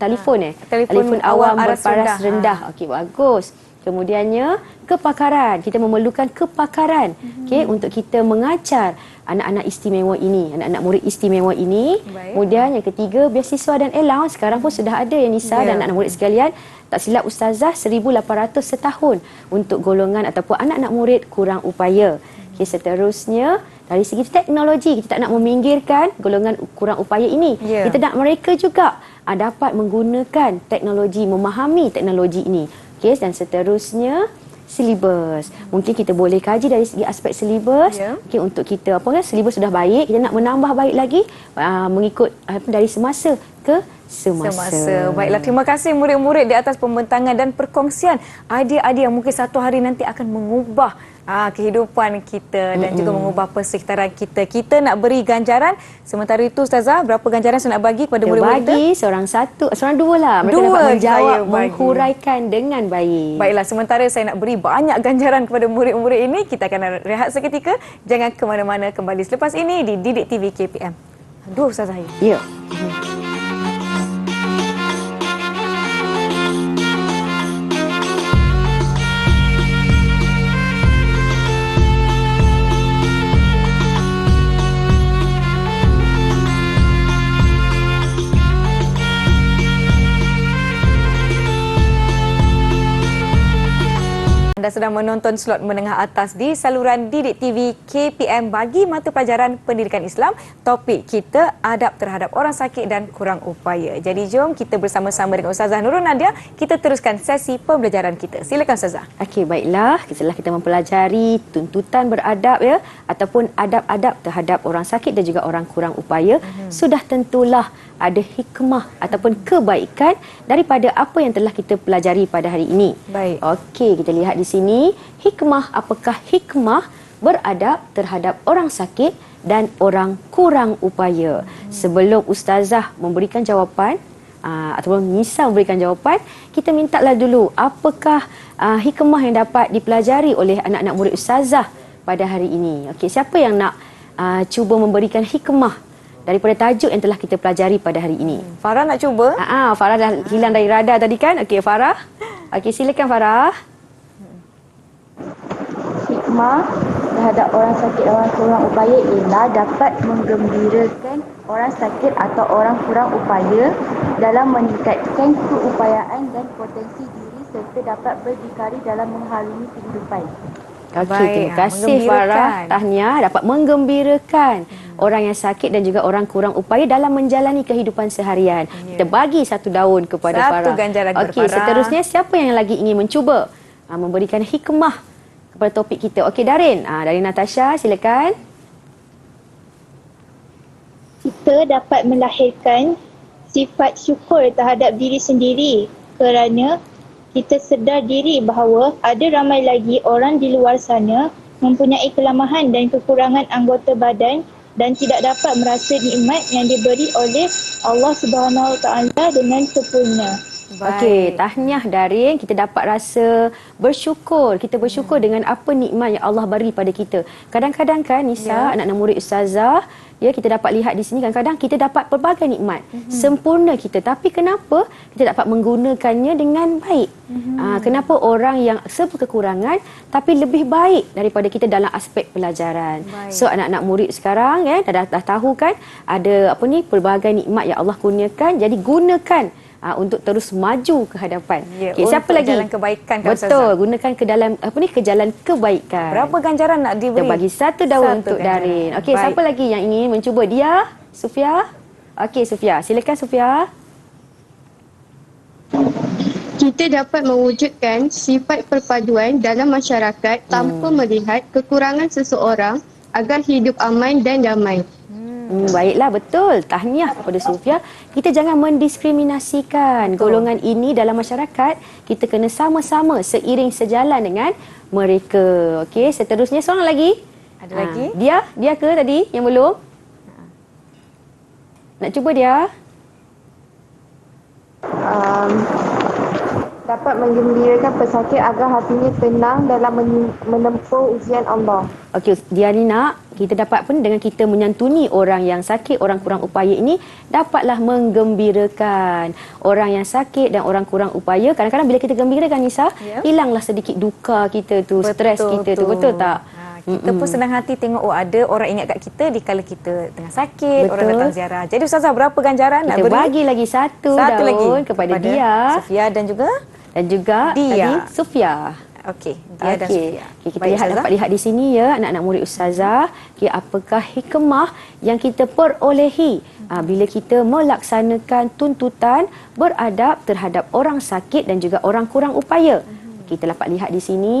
telefon awam berparas rendah. Okey, bagus. Kemudiannya kepakaran. Kita memerlukan kepakaran untuk kita mengajar anak-anak istimewa ini, anak-anak murid istimewa ini. Kemudian yang ketiga, beasiswa dan allowance. Sekarang pun sudah ada ya Nisa dan anak-anak murid sekalian. Tak silap Ustazah, 1,800 setahun untuk golongan ataupun anak-anak murid kurang upaya. Okey, seterusnya dari segi teknologi, kita tak nak meminggirkan golongan kurang upaya ini. Kita nak mereka juga dapat menggunakan teknologi, memahami teknologi ini. Okay, dan seterusnya silibus. Mungkin kita boleh kaji dari segi aspek silibus. Okay, untuk kita silibus sudah baik, kita nak menambah baik lagi mengikut dari semasa ke semasa. Baiklah, terima kasih murid-murid di atas pembentangan dan perkongsian idea-idea yang mungkin satu hari nanti akan mengubah kehidupan kita dan juga mengubah persekitaran kita. Kita nak beri ganjaran. Sementara itu Ustazah, berapa ganjaran saya nak bagi kepada murid-murid kita? Bagi seorang dua lah. Mereka dapat menjawab, menghuraikan dengan baik. Baiklah, sementara saya nak beri banyak ganjaran kepada murid-murid ini. Kita akan rehat seketika. Jangan ke mana-mana, kembali selepas ini di Didik TV KPM. Aduh Ustazah. Ya. Anda sedang menonton slot menengah atas di saluran Didik TV KPM bagi mata pelajaran pendidikan Islam. Topik kita adab terhadap orang sakit dan kurang upaya. Jadi jom kita bersama-sama dengan Ustazah Nurul Nadia, kita teruskan sesi pembelajaran kita. Silakan Ustazah. Okey, baiklah. Setelah kita mempelajari tuntutan beradab ya ataupun adab-adab terhadap orang sakit dan juga orang kurang upaya, sudah tentulah ada hikmah ataupun kebaikan daripada apa yang telah kita pelajari pada hari ini. Baik. Okey, kita lihat di sini hikmah. Apakah hikmah beradab terhadap orang sakit dan orang kurang upaya? Sebelum Ustazah memberikan jawapan ataupun Nisa memberikan jawapan, kita mintalah dulu apakah hikmah yang dapat dipelajari oleh anak-anak murid Ustazah pada hari ini. Okey, siapa yang nak cuba memberikan hikmah daripada tajuk yang telah kita pelajari pada hari ini? Farah nak cuba? Farah dah hilang dari radar tadi kan? Okey, Farah. Okey, silakan Farah. Hikmah terhadap orang sakit dan orang kurang upaya ialah dapat menggembirakan orang sakit atau orang kurang upaya dalam meningkatkan keupayaan dan potensi diri serta dapat berdikari dalam mengharungi kehidupan. Okey, terima kasih Farah. Tahniah, dapat menggembirakan orang yang sakit dan juga orang kurang upaya dalam menjalani kehidupan seharian. Kita bagi 1 daun kepada Farah. 1 ganjaran kepada Okey, Farah. seterusnya siapa yang lagi ingin mencuba memberikan hikmah kepada topik kita? Okey, Darin. Dari Natasha, silakan. Kita dapat melahirkan sifat syukur terhadap diri sendiri kerana kita sedar diri bahawa ada ramai lagi orang di luar sana mempunyai kelemahan dan kekurangan anggota badan dan tidak dapat merasa nikmat yang diberi oleh Allah Subhanahu Wa Taala dengan sempurna. Okey, tahniah Darin, kita dapat rasa bersyukur. Kita bersyukur dengan apa nikmat yang Allah beri pada kita. Kadang-kadang kan Nisa, anak-anak murid Ustazah, kita dapat lihat di sini kadang-kadang kita dapat pelbagai nikmat sempurna kita, tapi kenapa kita dapat menggunakannya dengan baik? Kenapa orang yang berkekurangan tapi lebih baik daripada kita dalam aspek pelajaran? So anak-anak murid sekarang dah tahu kan ada pelbagai nikmat yang Allah kurniakan, jadi gunakan untuk terus maju ke hadapan. Okay, siapa lagi? Jalan kebaikan kan Betul, Ustazah? Gunakan ke dalam ke jalan kebaikan. Berapa ganjaran nak diberi? Kita bagi 1 daun untuk Darin. Okey, siapa lagi yang ingin mencuba? Dia, Sufia. Okey, Sufia. Silakan Sufia. kita dapat mewujudkan sifat perpaduan dalam masyarakat tanpa melihat kekurangan seseorang agar hidup aman dan damai. Baiklah, betul. Tahniah kepada Sofia. Kita jangan mendiskriminasikan golongan ini dalam masyarakat. Kita kena sama-sama seiring sejalan dengan mereka. Okey, seterusnya seorang lagi. Ada lagi? Dia ke tadi yang belum? Nak cuba dia? Dapat menggembirakan pesakit agar hatinya tenang dalam menempuh ujian Allah. Okey, dia ni nak kita dapat pun dengan kita menyantuni orang yang sakit, orang kurang upaya ini dapatlah menggembirakan orang yang sakit dan orang kurang upaya. Kadang-kadang bila kita gembirakan Nisa, hilanglah sedikit duka kita tu, stres kita tu. Betul tak? Kita pun senang hati tengok ada orang ingat kat kita di kala kita tengah sakit, orang datang ziarah. Jadi Ustazah, berapa ganjaran nak Kita beri? bagi lagi satu daun lagi kepada dia Sofia dan juga dia. Tadi Sofia. Okey, dia dan Sofia. Okay, kita dapat lihat di sini ya, anak-anak murid Ustazah. Okay, apakah hikmah yang kita perolehi bila kita melaksanakan tuntutan beradab terhadap orang sakit dan juga orang kurang upaya. Kita dapat lihat di sini.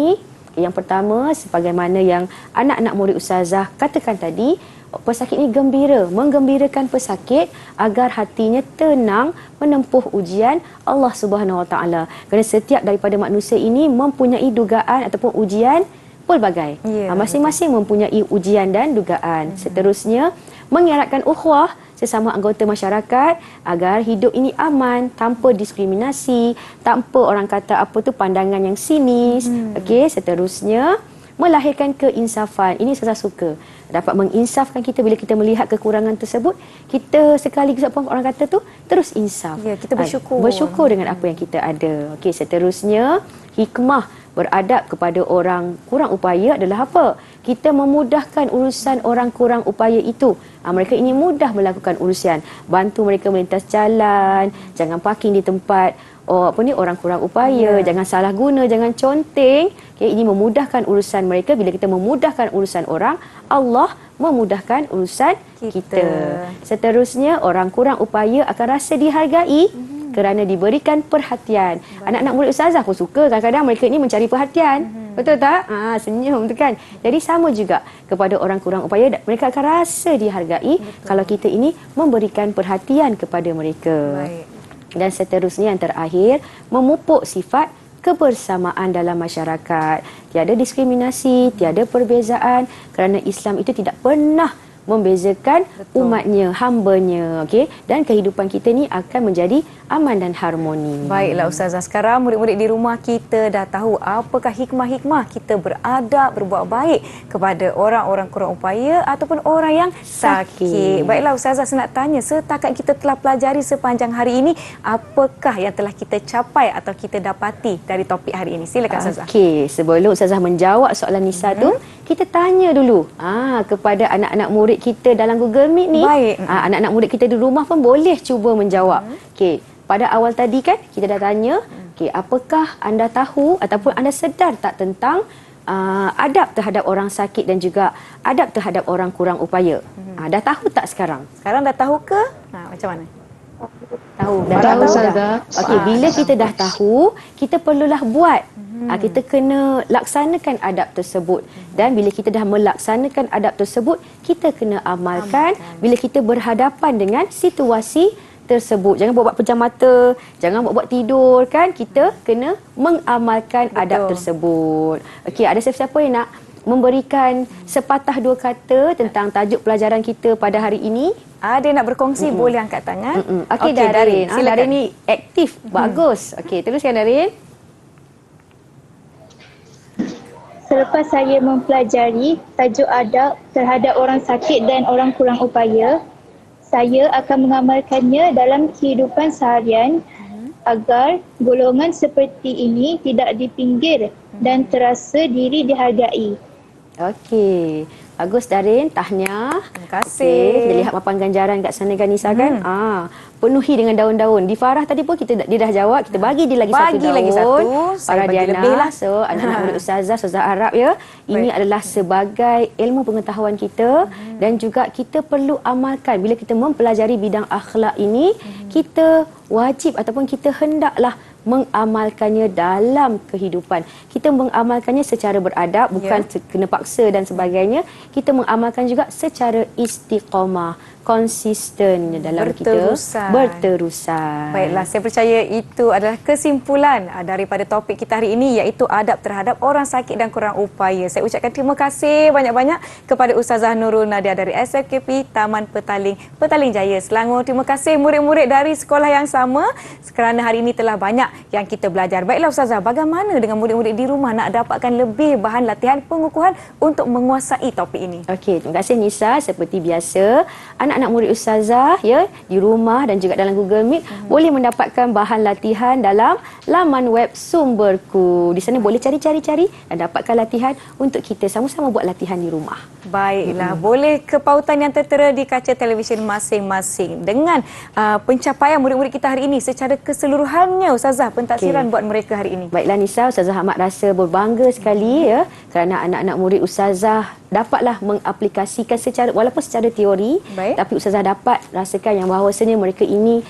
Yang pertama, sebagaimana yang anak-anak murid Ustazah katakan tadi, pesakit ini gembira, menggembirakan pesakit agar hatinya tenang menempuh ujian Allah Subhanahu Wa Taala. Kerana setiap daripada manusia ini mempunyai dugaan ataupun ujian pelbagai. Masing-masing mempunyai ujian dan dugaan. Seterusnya, mengeratkan ukhuwah sesama anggota masyarakat agar hidup ini aman tanpa diskriminasi, tanpa orang kata apa tu pandangan yang sinis. Okey, seterusnya melahirkan keinsafan. Ini saya suka. Dapat menginsafkan kita bila kita melihat kekurangan tersebut, kita sekaligus apa orang kata tu terus insaf. Ya, kita bersyukur. Bersyukur dengan apa yang kita ada. Okey, seterusnya hikmah beradab kepada orang kurang upaya adalah apa? Kita memudahkan urusan orang kurang upaya itu. Mereka ingin mudah melakukan urusan. Bantu mereka melintas jalan, jangan parking di tempat orang kurang upaya, jangan salah guna, jangan conteng. Okay, ini memudahkan urusan mereka. Bila kita memudahkan urusan orang, Allah memudahkan urusan kita. Seterusnya, orang kurang upaya akan rasa dihargai kerana diberikan perhatian. Anak-anak murid Ustazah pun suka kadang-kadang mereka ini mencari perhatian. Betul tak? Senyum tu kan. Jadi sama juga kepada orang kurang upaya, mereka akan rasa dihargai kalau kita ini memberikan perhatian kepada mereka. Baik. Dan seterusnya yang terakhir, memupuk sifat kebersamaan dalam masyarakat. Tiada diskriminasi, tiada perbezaan kerana Islam itu tidak pernah membezakan umatnya, hambanya, okey, dan kehidupan kita ni akan menjadi aman dan harmoni. Baiklah Ustazah, sekarang murid-murid di rumah kita dah tahu apakah hikmah-hikmah kita beradab, berbuat baik kepada orang-orang kurang upaya ataupun orang yang sakit. Baiklah Ustazah, saya nak tanya, setakat kita telah pelajari sepanjang hari ini, apakah yang telah kita capai atau kita dapati dari topik hari ini? Silakan Ustazah. Okey, sebelum Ustazah menjawab soalan Nisa tu, kita tanya dulu kepada anak-anak murid kita dalam Google Meet ni. Baik. Anak-anak murid kita di rumah pun boleh cuba menjawab. Okey, pada awal tadi kan kita dah tanya, okey, apakah anda tahu ataupun anda sedar tak tentang adab terhadap orang sakit dan juga adab terhadap orang kurang upaya? Dah tahu tak sekarang? Sekarang dah tahu ke? Macam mana? Tahu. Dah tahu Ustazah. dah. Okey, bila kita dah tahu, kita perlulah buat. Kita kena laksanakan adab tersebut. Dan bila kita dah melaksanakan adab tersebut, kita kena amalkan bila kita berhadapan dengan situasi tersebut. Jangan buat-buat pejam mata, jangan buat-buat tidur kan. Kita kena mengamalkan adab tersebut. Okey, ada siapa-siapa yang nak memberikan sepatah dua kata tentang tajuk pelajaran kita pada hari ini? Ada yang nak berkongsi, boleh angkat tangan. Okey, Darin. Darin. Silakan. Darin ni aktif. Bagus. Okey, teruskan Darin. Selepas saya mempelajari tajuk adab terhadap orang sakit dan orang kurang upaya, saya akan mengamalkannya dalam kehidupan seharian agar golongan seperti ini tidak dipinggir dan terasa diri dihargai. Okey. Bagus Darin, tahniah. Terima kasih. Okey, kita lihat papan ganjaran kat sana kan Nisa kan? Penuhi dengan daun-daun. Di Farah tadi pun dia dah jawab, kita bagi dia lagi satu daun. Lagi satu. Saya bagi lebih lah. So, anak-anak murid Ustazah Arab ya. Ini adalah sebagai ilmu pengetahuan kita dan juga kita perlu amalkan. Bila kita mempelajari bidang akhlak ini, kita wajib ataupun kita hendaklah mengamalkannya dalam kehidupan. Kita mengamalkannya secara beradab, bukan kena paksa dan sebagainya. Kita mengamalkan juga secara istiqamah, konsisten dalam Berterusan. kita berterusan. Baiklah, saya percaya itu adalah kesimpulan daripada topik kita hari ini, iaitu adab terhadap orang sakit dan kurang upaya. Saya ucapkan terima kasih banyak-banyak kepada Ustazah Nurul Nadia dari SFKP Taman Petaling Jaya, Selangor. Terima kasih murid-murid dari sekolah yang sama kerana hari ini telah banyak yang kita belajar. Baiklah Ustazah, bagaimana dengan murid-murid di rumah nak dapatkan lebih bahan latihan pengukuhan untuk menguasai topik ini? Okey, terima kasih Nisa. Seperti biasa, anak-anak murid Ustazah ya di rumah dan juga dalam Google Meet boleh mendapatkan bahan latihan dalam laman web Sumberku. Di sana boleh cari-cari dan dapatkan latihan untuk kita sama-sama buat latihan di rumah. Baiklah, boleh ke pautan yang tertera di kaca televisyen masing-masing dengan pencapaian murid-murid kita hari ini secara keseluruhannya. Ustazah, pentaksiran buat mereka hari ini. Baiklah Nisa, Ustazah Ahmad rasa berbangga sekali ya kerana anak-anak murid Ustazah dapatlah mengaplikasikan walaupun secara teori. Baik. Tapi Ustazah dapat rasakan yang bahawasanya mereka ini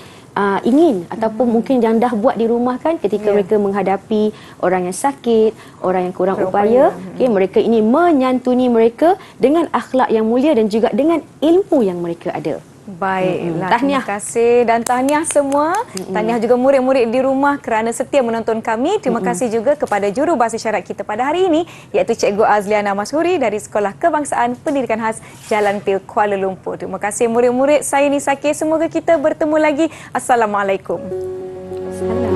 ingin ataupun mungkin yang dah buat di rumah kan ketika mereka menghadapi orang yang sakit, orang yang kurang upaya. Okay, mereka ini menyantuni mereka dengan akhlak yang mulia dan juga dengan ilmu yang mereka ada. Baiklah, Tahniah. terima kasih dan tahniah semua. Tahniah juga murid-murid di rumah kerana setia menonton kami. Terima kasih juga kepada juru bahasa isyarat kita pada hari ini, iaitu Cikgu Azliana Mashuri dari Sekolah Kebangsaan Pendidikan Khas Jalan Pil, Kuala Lumpur. Terima kasih murid-murid. Saya Nisa K. Semoga kita bertemu lagi. Assalamualaikum. Salam.